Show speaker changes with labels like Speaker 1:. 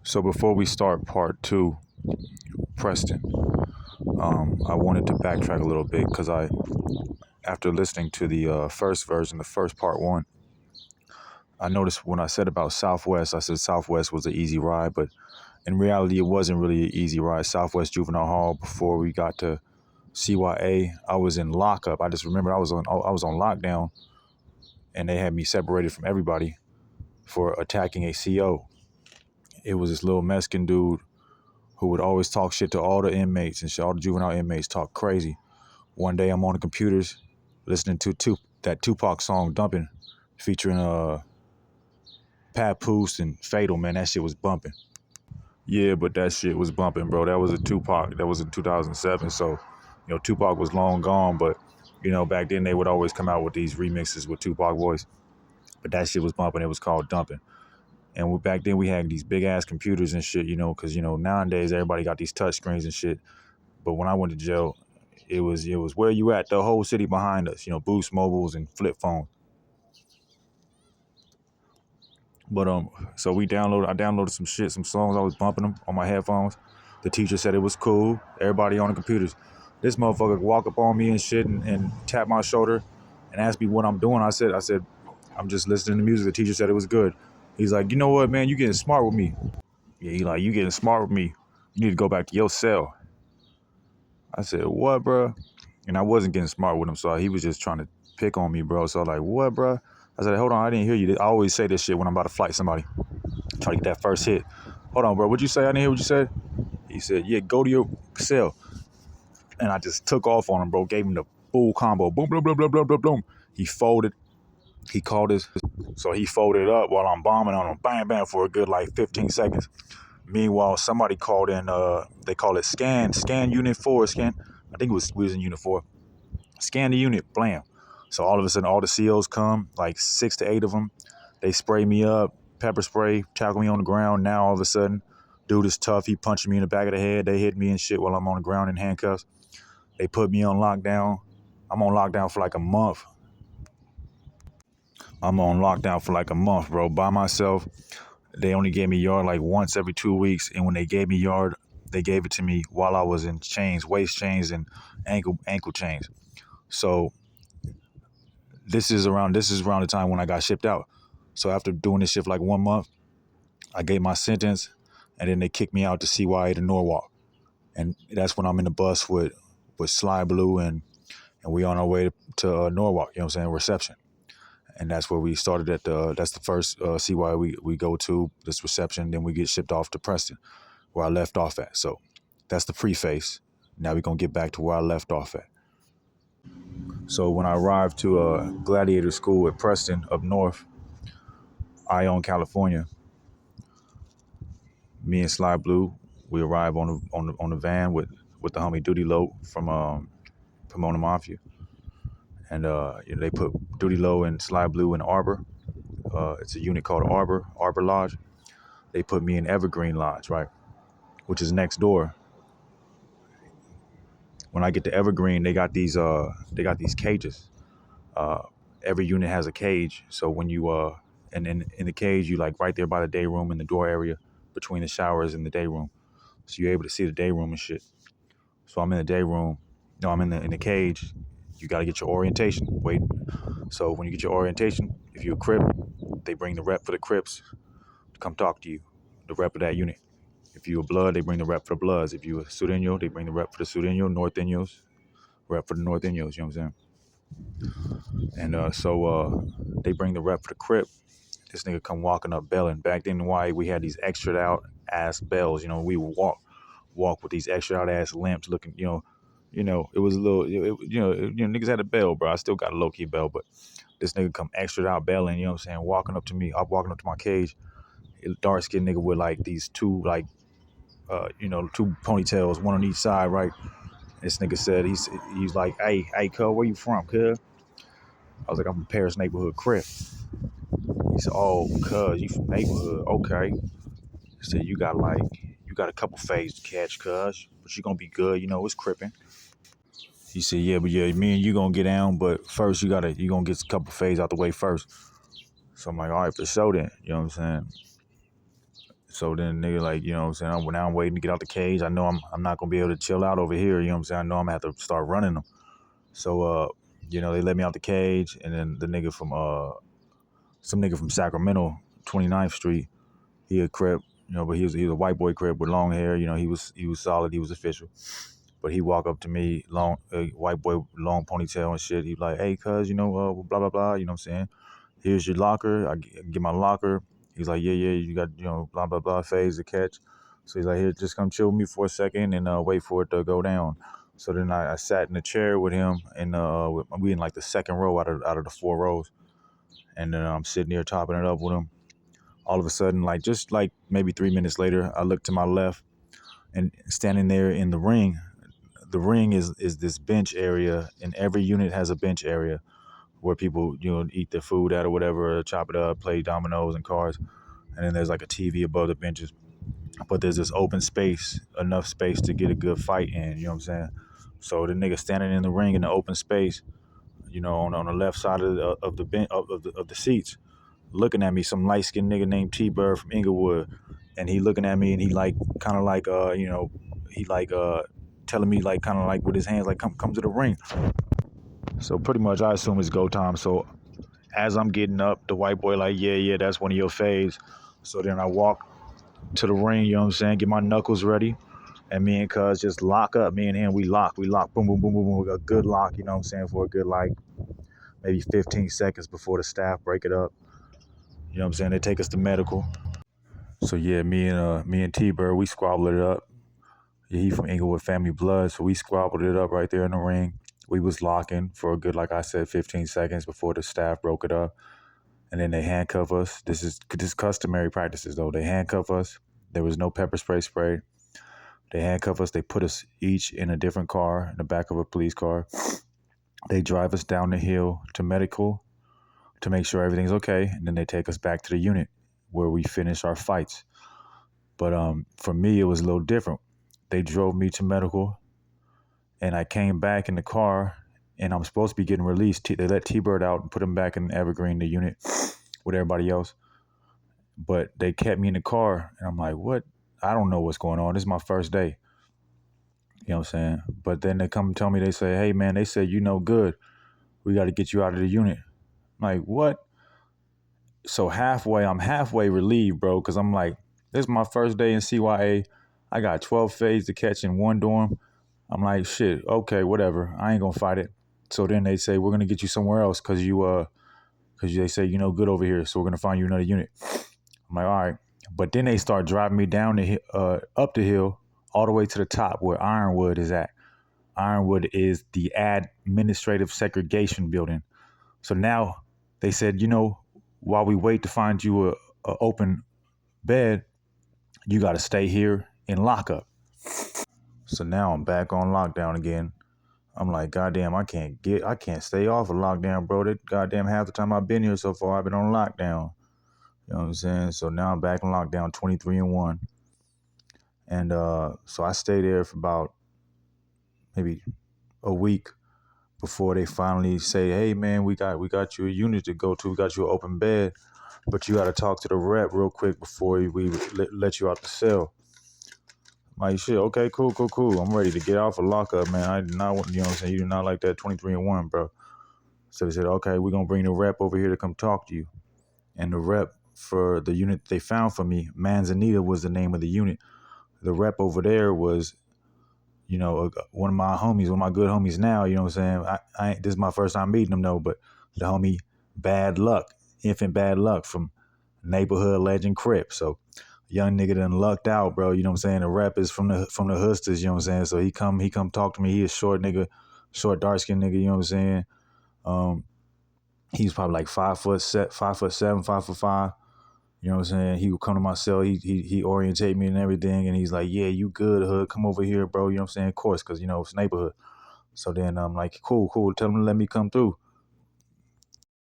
Speaker 1: So before we start part two, Preston, I wanted to backtrack a little bit because after listening to the first version, the first part one, I noticed when I said about Southwest, I said Southwest was an easy ride, but in reality, it wasn't really an easy ride. Southwest Juvenile Hall, before we got to CYA, I was in lockup. I just remember I was on lockdown, and they had me separated from everybody for attacking a CO. It was this little Mexican dude who would always talk shit to all the inmates and shit. All the juvenile inmates talk crazy. One day I'm on the computers listening to that Tupac song "Dumpin'," featuring Papoose and Fatal. Man, that shit was bumping. Yeah, but that shit was bumping, bro. That was a Tupac. That was in 2007. So, Tupac was long gone, but back then they would always come out with these remixes with Tupac voice. But that shit was bumping. It was called "Dumpin'." And back then we had these big ass computers and shit, because nowadays everybody got these touch screens and shit. But when I went to jail, it was where you at, the whole city behind us, Boost mobiles and flip phones. But so I downloaded some shit, some songs. I was bumping them on my headphones. The teacher said it was cool. Everybody on the computers. This motherfucker could walk up on me and shit and tap my shoulder and ask me what I'm doing. I said, I'm just listening to music. The teacher said it was good. He's like, you know what, man, you getting smart with me. Yeah, he like, you getting smart with me. You need to go back to your cell. I said, what, bro? And I wasn't getting smart with him, so he was just trying to pick on me, bro. So I was like, what, bro? I said, hold on, I didn't hear you. I always say this shit when I'm about to fight somebody. Try to get that first hit. Hold on, bro. What'd you say? I didn't hear what you said. He said, yeah, go to your cell. And I just took off on him, bro. Gave him the full combo. Boom, boom, boom, boom, boom, boom, boom. He folded. He called his. So he folded up while I'm bombing on him. Bam, bam, for a good, 15 seconds. Meanwhile, somebody called in, they call it scan unit 4, scan. I think we was in unit 4. Scan the unit, blam. So all of a sudden, all the COs come, like 6 to 8 of them. They spray me up, pepper spray, tackle me on the ground. Now all of a sudden, dude is tough. He punching me in the back of the head. They hit me and shit while I'm on the ground in handcuffs. They put me on lockdown. I'm on lockdown for like a month. Bro, by myself. They only gave me yard like once every 2 weeks, and when they gave me yard, they gave it to me while I was in chains, waist chains, and ankle chains. So this is around the time when I got shipped out. So after doing this shit for like 1 month, I gave my sentence, and then they kicked me out to CYA to Norwalk, and that's when I'm in the bus with Sly Blue, and we on our way to Norwalk. You know what I'm saying? Reception. And that's where we started that's the first CYA we go to, this reception. Then we get shipped off to Preston, where I left off at. So that's the preface. Now we're going to get back to where I left off at. So when I arrived to Gladiator school at Preston up north, Ione, California, me and Sly Blue, we arrived on the van with the homie Duty Low from Pomona Mafia. And they put Duty Low and Sly Blue in Arbor. It's a unit called Arbor Lodge. They put me in Evergreen Lodge, right, which is next door. When I get to Evergreen, they got these cages. Every unit has a cage. So when you and in the cage, you like right there by the day room in the door area between the showers and the day room. So you're able to see the day room and shit. So I'm in the day room. No, I'm in the cage. You got to get your orientation. Wait. So when you get your orientation, if you're a Crip, they bring the rep for the Crips to come talk to you, the rep of that unit. If you're a Blood, they bring the rep for the Bloods. If you're a Sureño, they bring the rep for the Sureño, Norteños, rep for the Norteños, you know what I'm saying? And so they bring the rep for the Crip. This nigga come walking up belling. Back then, why we had these extra out ass bells, we would walk with these extra out ass limps looking, it was a little, niggas had a bell, bro. I still got a low key bell, but this nigga come extra out belling, you know what I'm saying? Walking up to me, I'm walking up to my cage, dark skinned nigga with like these two, two ponytails, one on each side, right? This nigga said, he's like, hey, cuz, where you from, cuz? I was like, I'm from Paris neighborhood Crip. He said, oh, cuz, you from neighborhood, okay. He said, you got a couple fades to catch, cuz, but you gonna be good, it's Crippin'. He said, yeah, me and you gonna get down, but first you gonna get a couple fades out the way first. So I'm like, all right, for sure then, you know what I'm saying? So then nigga like, you know what I'm saying, now I'm waiting to get out the cage. I know I'm not gonna be able to chill out over here, you know what I'm saying? I know I'm gonna have to start running them. So they let me out the cage, and then the nigga from some nigga from Sacramento, 29th Street, he a Crip, but he was a white boy Crip with long hair, he was solid, he was official. But he walk up to me, long white boy, long ponytail and shit. He like, hey, cuz, blah blah blah. You know what I'm saying? Here's your locker. I get my locker. He's like, yeah, you got, blah blah blah phase to catch. So he's like, here, just come chill with me for a second and wait for it to go down. So then I sat in the chair with him, and we in like the second row out of the four rows, and then I'm sitting there topping it up with him. All of a sudden, like just like maybe 3 minutes later, I look to my left, and standing there in the ring. The ring is this bench area, and every unit has a bench area where people eat their food at or whatever, chop it up, play dominoes and cards, and then there's like a TV above the benches. But there's this open space, enough space to get a good fight in. You know what I'm saying? So the nigga standing in the ring in the open space, on the left side of the bench of the seats, looking at me, some light skinned nigga named T-Bird from Inglewood, and he looking at me, and he like kind of like he like telling me like kind of like with his hands like come to the ring. So pretty much I assume it's go time. So as I'm getting up, the white boy like, yeah, that's one of your faves. So then I walk to the ring, you know what I'm saying, get my knuckles ready, and me and cuz just lock up. Me and him, we lock, boom, boom, boom, boom, boom, a good lock, you know what I'm saying, for a good like maybe 15 seconds before the staff break it up. You know what I'm saying? They take us to medical. So yeah, me and T-Bird, we squabbled it up. Yeah, he from Inglewood family blood, so we squabbled it up right there in the ring. We was locking for a good, like I said, 15 seconds before the staff broke it up. And then they handcuff us. This is customary practices though. They handcuff us. There was no pepper spray sprayed. They handcuff us. They put us each in a different car, in the back of a police car. They drive us down the hill to medical to make sure everything's okay. And then they take us back to the unit where we finish our fights. But for me, it was a little different. They drove me to medical, and I came back in the car, and I'm supposed to be getting released. They let T-Bird out and put him back in Evergreen, the unit, with everybody else. But they kept me in the car, and I'm like, what? I don't know what's going on. This is my first day. You know what I'm saying? But then they come and tell me, they say, hey, man, they said, you no good. We got to get you out of the unit. I'm like, what? So I'm halfway relieved, bro, because I'm like, this is my first day in CYA. I got 12 fades to catch in one dorm. I'm like, shit, okay, whatever. I ain't going to fight it. So then they say, we're going to get you somewhere else because they say, good over here. So we're going to find you another unit. I'm like, all right. But then they start driving me down up the hill all the way to the top where Ironwood is at. Ironwood is the administrative segregation building. So now they said, while we wait to find you a open bed, you got to stay here in lockup. So now I'm back on lockdown again. I'm like, goddamn, I can't stay off of lockdown, bro. That goddamn half the time I've been here so far, I've been on lockdown. You know what I'm saying? So now I'm back on lockdown, 23-1. And so I stayed there for about maybe a week before they finally say, hey man, we got you a unit to go to. We got you an open bed, but you got to talk to the rep real quick before we let you out the cell. I'm like, shit, okay, cool. I'm ready to get off of lockup, man. I did not want, you know what I'm saying? You do not like that 23-1, bro. So they said, okay, we're going to bring the rep over here to come talk to you. And the rep for the unit they found for me, Manzanita was the name of the unit. The rep over there was, one of my homies, one of my good homies now, you know what I'm saying? I this is my first time meeting him, though, but the homie Infant Bad Luck from Neighborhood Legend Crip. So young nigga done lucked out, bro. You know what I'm saying? The rep is from the Hoosters, you know what I'm saying? So he come talk to me. He is short nigga, short dark skinned nigga, you know what I'm saying? He's probably like 5'7", 5'5". You know what I'm saying? He would come to my cell. He orientate me and everything, and he's like, yeah, you good, hood? Come over here, bro. You know what I'm saying? Of course, because it's neighborhood. So then I'm like, cool. Tell him to let me come through.